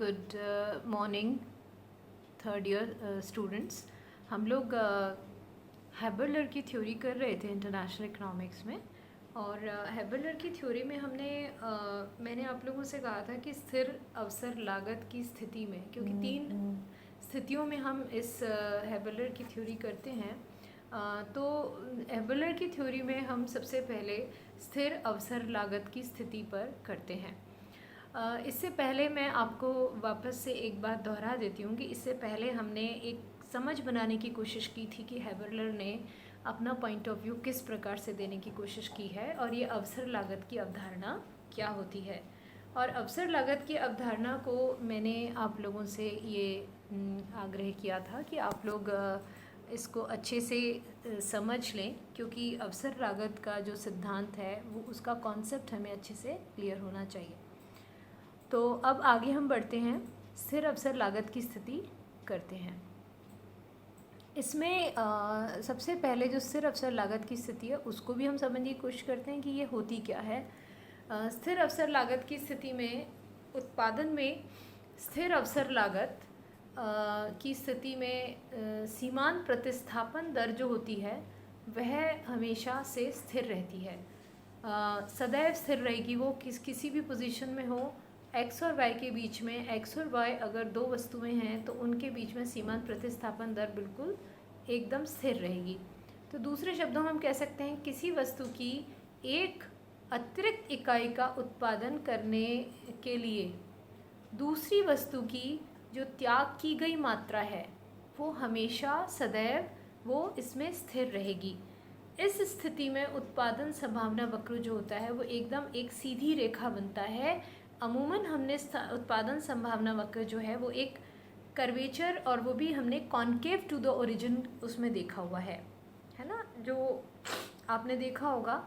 Good morning third year students. हम लोग हैबरलर की थ्योरी कर रहे थे इंटरनेशनल इकोनॉमिक्स में। और हैबरलर की थ्योरी में मैंने आप लोगों से कहा था कि स्थिर अवसर लागत की स्थिति में, क्योंकि तीन स्थितियों में हम इस हैबरलर की थ्योरी करते हैं। तो हैबरलर की थ्योरी में हम सबसे पहले स्थिर अवसर लागत की स्थिति पर करते हैं। इससे पहले मैं आपको वापस से एक बात दोहरा देती हूँ कि इससे पहले हमने एक समझ बनाने की कोशिश की थी कि हैबरलर ने अपना पॉइंट ऑफ व्यू किस प्रकार से देने की कोशिश की है और ये अवसर लागत की अवधारणा क्या होती है। और अवसर लागत की अवधारणा को मैंने आप लोगों से ये आग्रह किया था कि आप लोग इसको अच्छे से समझ लें, क्योंकि अवसर लागत का जो सिद्धांत है वो उसका कॉन्सेप्ट हमें अच्छे से क्लियर होना चाहिए। तो अब आगे हम बढ़ते हैं, स्थिर अवसर लागत की स्थिति करते हैं। इसमें सबसे पहले जो स्थिर अवसर लागत की स्थिति है उसको भी हम समझने की कोशिश करते हैं कि ये होती क्या है। स्थिर अवसर लागत की स्थिति में उत्पादन में स्थिर अवसर लागत की स्थिति में सीमांत प्रतिस्थापन दर जो होती है वह हमेशा से स्थिर रहती है, सदैव स्थिर रहेगी। वो किसी भी पोजीशन में हो, x और y के बीच में, x और y अगर दो वस्तुएं हैं तो उनके बीच में सीमांत प्रतिस्थापन दर बिल्कुल एकदम स्थिर रहेगी। तो दूसरे शब्दों में हम कह सकते हैं किसी वस्तु की एक अतिरिक्त इकाई का उत्पादन करने के लिए दूसरी वस्तु की जो त्याग की गई मात्रा है वो हमेशा सदैव वो इसमें स्थिर रहेगी। इस स्थिति में उत्पादन संभावना वक्र जो होता है वो एकदम एक सीधी रेखा बनता है। अमूमन हमने उत्पादन संभावना वक्र जो है वो एक कर्वेचर, और वो भी हमने कॉन्केव टू द ओरिजिन उसमें देखा हुआ है ना। जो आपने देखा होगा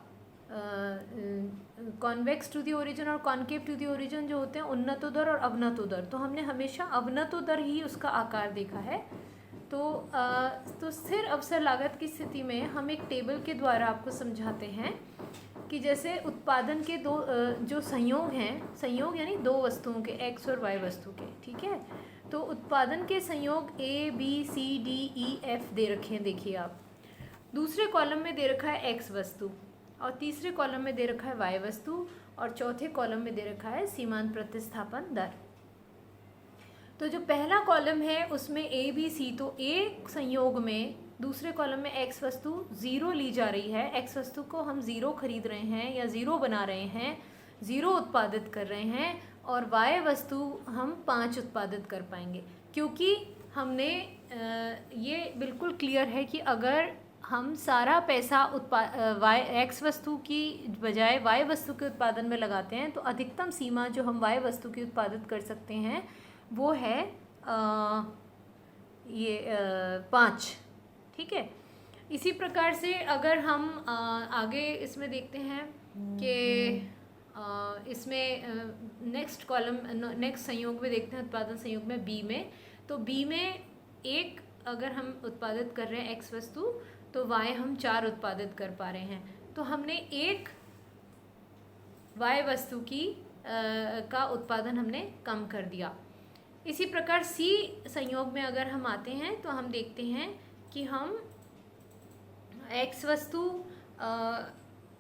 कॉन्वेक्स टू द ओरिजिन और कॉन्केव टू द ओरिजिन जो होते हैं उन्नतोदर और अवनतोदर, तो हमने हमेशा अवनतोदर ही उसका आकार देखा है। तो स्थिर अवसर लागत की स्थिति में हम एक टेबल के द्वारा आपको समझाते हैं कि जैसे उत्पादन के दो जो संयोग हैं, संयोग यानी दो वस्तुओं के, x और y वस्तु के, ठीक है। तो उत्पादन के संयोग A B C D E F दे रखे हैं, देखिए आप। दूसरे कॉलम में दे रखा है x वस्तु, और तीसरे कॉलम में दे रखा है y वस्तु, और चौथे कॉलम में दे रखा है सीमांत प्रतिस्थापन दर। तो जो पहला कॉलम है उसमें A B C, तो A संयोग में दूसरे कॉलम में x वस्तु 0 ली जा रही है। x वस्तु को हम 0 खरीद रहे हैं या 0 बना रहे हैं, 0 उत्पादित कर रहे हैं, और y वस्तु हम 5 उत्पादित कर पाएंगे, क्योंकि हमने ये बिल्कुल क्लियर है कि अगर हम सारा पैसा x वस्तु की बजाय y वस्तु के उत्पादन में लगाते हैं तो अधिकतम सीमा जो हम y वस्तु की उत्पादित कर सकते हैं वो है 5, ठीक है। इसी प्रकार से अगर हम आगे इसमें देखते हैं कि इसमें नेक्स्ट कॉलम, नेक्स्ट संयोग में देखते हैं, उत्पादन संयोग में B में, तो B में एक अगर हम उत्पादित कर रहे हैं x वस्तु तो y हम 4 उत्पादित कर पा रहे हैं, तो हमने एक y वस्तु की का उत्पादन हमने कम कर दिया। इसी प्रकार C संयोग में अगर हम आते हैं तो हम देखते हैं कि हम x वस्तु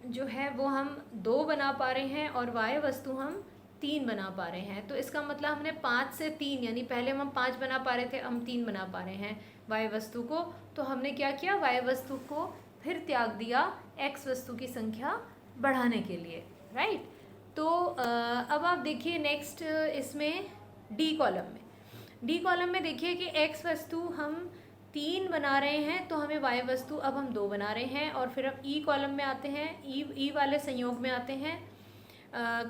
जो है वो हम 2 बना पा रहे हैं और y वस्तु हम 3 बना पा रहे हैं। तो इसका मतलब हमने 5 से 3, यानी पहले हम 5 बना पा रहे थे, हम 3 बना पा रहे हैं y वस्तु को। तो हमने क्या किया, y वस्तु को फिर त्याग दिया x वस्तु की संख्या बढ़ाने के लिए, राइट। तो अब आप देखिए नेक्स्ट इसमें D कॉलम में देखिए कि x वस्तु हम 3 बना रहे हैं, तो हमें y वस्तु अब हम 2 बना रहे हैं। और फिर हम E कॉलम में आते हैं, E वाले संयोग में आते हैं,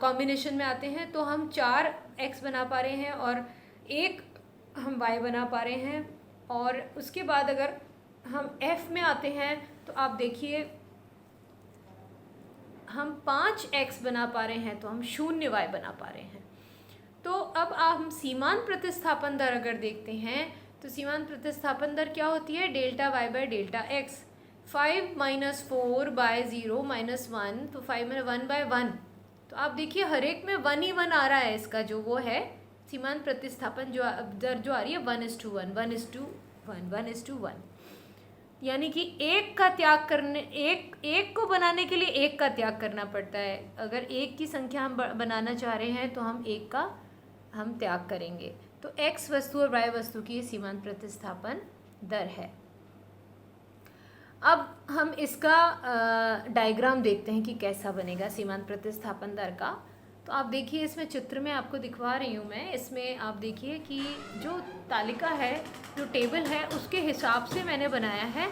कॉम्बिनेशन में आते हैं, तो हम 4 x बना पा रहे हैं और 1 हम y बना पा रहे हैं। और उसके बाद अगर हम F में आते हैं तो आप देखिए हम 5x बना पा रहे हैं, तो हम 0 y बना पा रहे हैं। तो अब हम सीमांत प्रतिस्थापन दर अगर देखते हैं तो सीमांत प्रतिस्थापन दर क्या होती है, delta y by delta x। 5 - 4 by 0 - 1, तो 5 में 1 बाय 1, तो आप देखिए हर एक में 1 ही 1 आ रहा है, इसका जो वो है सीमांत प्रतिस्थापन जो दर जो आ रही है 1:1, 1:1, 1:1, यानी कि एक का त्याग करने, एक को बनाने के लिए एक का त्याग करना पड़ता है। अगर एक की संख्या हम बनाना चाह रहे हैं तो हम एक का हम त्याग करेंगे। तो x वस्तु और y वस्तु की सीमांत प्रतिस्थापन दर है। अब हम इसका डायग्राम देखते हैं कि कैसा बनेगा सीमांत प्रतिस्थापन दर का। तो आप देखिए, इसमें चित्र में आपको दिखवा रही हूँ मैं। इसमें आप देखिए कि जो तालिका है, जो टेबल है, उसके हिसाब से मैंने बनाया है।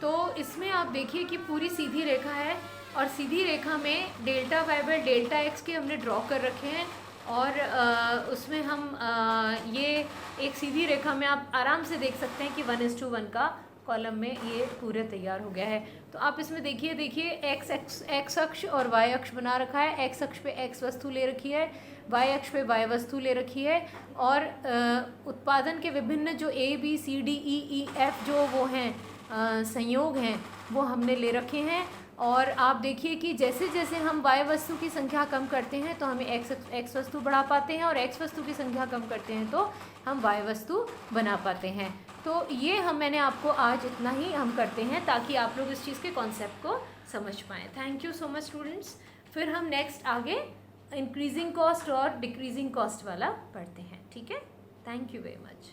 तो इसमें आप देखिए कि पूरी सीधी रेखा है और सीधी रेखा में delta Y by delta X के हमने ड्रॉ कर रखे हैं और उसमें हम ये एक सीधी रेखा में आप आराम से देख सकते हैं कि 1:1 का कॉलम में ये पूरे तैयार हो गया है। तो आप इसमें देखिए एक्स अक्ष और वाई अक्ष बना रखा है। एक्स अक्ष पे एक्स वस्तु ले रखी है, वाई अक्ष पे वाई वस्तु ले रखी है और उत्पादन के विभिन्न जो A B C D E E F जो वो हैं संयोग हैं वो हमने ले रखे हैं। और आप देखिए कि जैसे जैसे हम वाई वस्तु की संख्या कम करते हैं तो हमें एक्स वस्तु बढ़ा पाते हैं और एक्स वस्तु की संख्या कम करते हैं तो हम वाई वस्तु बना पाते हैं। तो ये मैंने आपको आज इतना ही हम करते हैं ताकि आप लोग इस चीज़ के कॉन्सेप्ट को समझ पाएँ। Thank you so much students. फिर हम नेक्स्ट आगे इंक्रीजिंग कॉस्ट और डिक्रीजिंग कॉस्ट वाला पढ़ते हैं, ठीक है। Thank you very much.